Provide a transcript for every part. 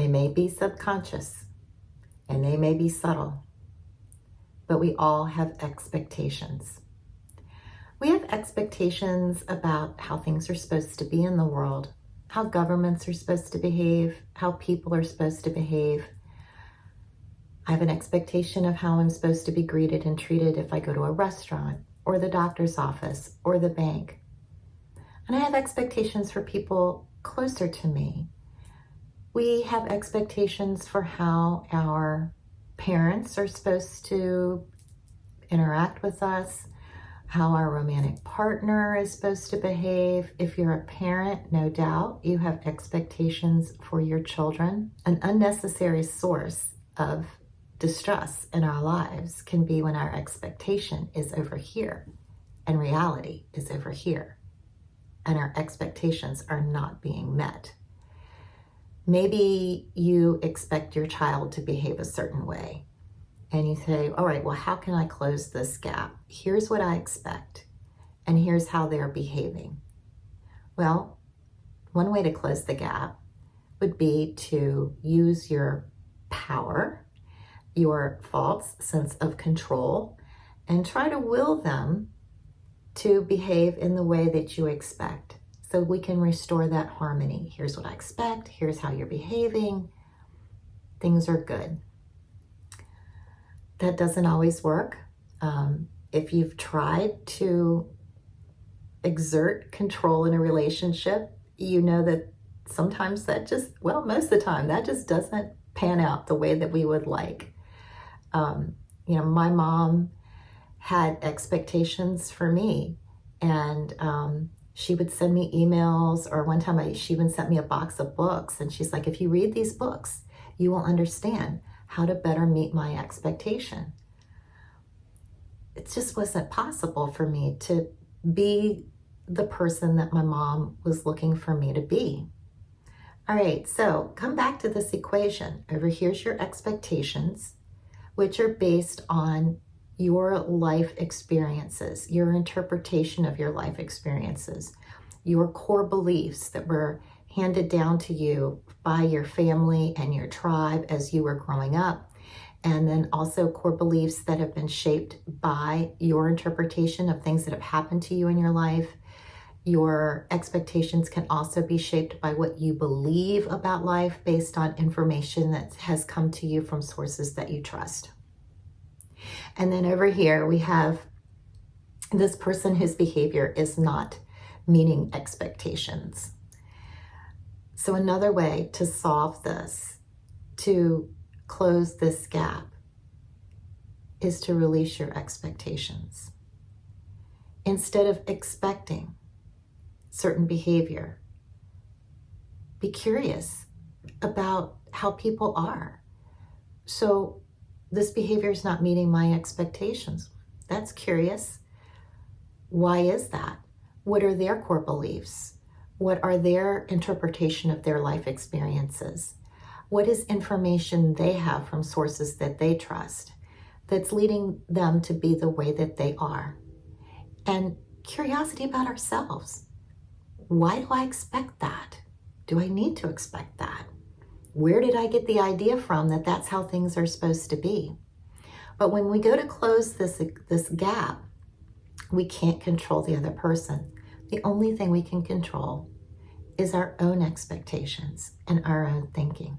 they may be subconscious and they may be subtle, but we all have expectations. We have expectations about how things are supposed to be in the world, how governments are supposed to behave, how people are supposed to behave. I have an expectation of how I'm supposed to be greeted and treated if I go to a restaurant or the doctor's office or the bank. And I have expectations for people closer to me. We have expectations for how our parents are supposed to interact with us, how our romantic partner is supposed to behave. If you're a parent, no doubt you have expectations for your children. An unnecessary source of distress in our lives can be when our expectation is over here and reality is over here, and our expectations are not being met. Maybe you expect your child to behave a certain way, and you say, all right, well, how can I close this gap? Here's what I expect, and here's how they're behaving. Well, one way to close the gap would be to use your power, your false sense of control, and try to will them to behave in the way that you expect, so we can restore that harmony. Here's what I expect. Here's how you're behaving. Things are good. That doesn't always work. If you've tried to exert control in a relationship, you know that sometimes that just, well, most of the time, that just doesn't pan out the way that we would like. My mom had expectations for me, and she would send me emails, or one time she even sent me a box of books, and she's like, if you read these books, you will understand how to better meet my expectation. It just wasn't possible for me to be the person that my mom was looking for me to be. All right, so come back to this equation. Over here's your expectations, which are based on your life experiences, your interpretation of your life experiences, your core beliefs that were handed down to you by your family and your tribe as you were growing up, and then also core beliefs that have been shaped by your interpretation of things that have happened to you in your life. Your expectations can also be shaped by what you believe about life based on information that has come to you from sources that you trust. And then over here, we have this person whose behavior is not meeting expectations. So another way to solve this, to close this gap, is to release your expectations. Instead of expecting certain behavior, be curious about how people are. So this behavior is not meeting my expectations. That's curious. Why is that? What are their core beliefs? What are their interpretation of their life experiences? What is information they have from sources that they trust that's leading them to be the way that they are? And curiosity about ourselves. Why do I expect that? Do I need to expect that? Where did I get the idea from that that's how things are supposed to be? But when we go to close this gap, we can't control the other person. The only thing we can control is our own expectations and our own thinking.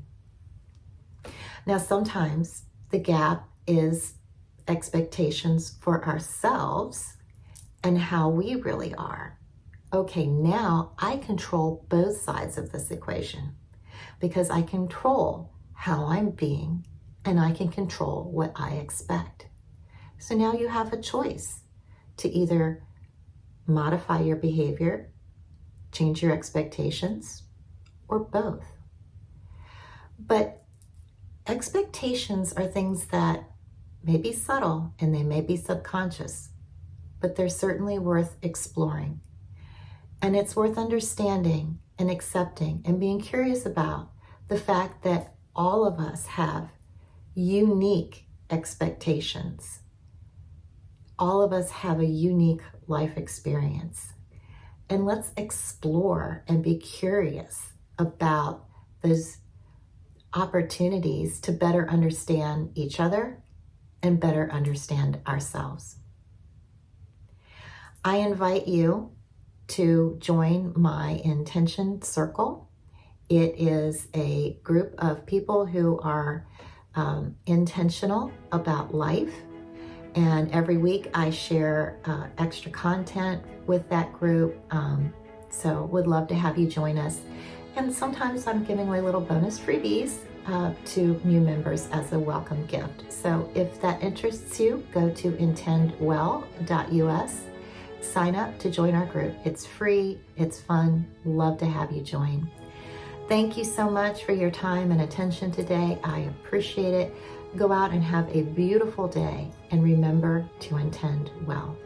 Now, sometimes the gap is expectations for ourselves and how we really are. Okay, now I control both sides of this equation because I control how I'm being and I can control what I expect. So now you have a choice to either modify your behavior, change your expectations, or both. But expectations are things that may be subtle and they may be subconscious, but they're certainly worth exploring. And it's worth understanding and accepting and being curious about the fact that all of us have unique expectations. All of us have a unique life experience. And let's explore and be curious about those opportunities to better understand each other and better understand ourselves. I invite you to join my Intention Circle. It is a group of people who are intentional about life. And every week I share extra content with that group. So would love to have you join us. And sometimes I'm giving away little bonus freebies to new members as a welcome gift. So if that interests you, go to intendwell.us, sign up to join our group. It's free, it's fun, love to have you join. Thank you so much for your time and attention today. I appreciate it. Go out and have a beautiful day, and remember to intend well.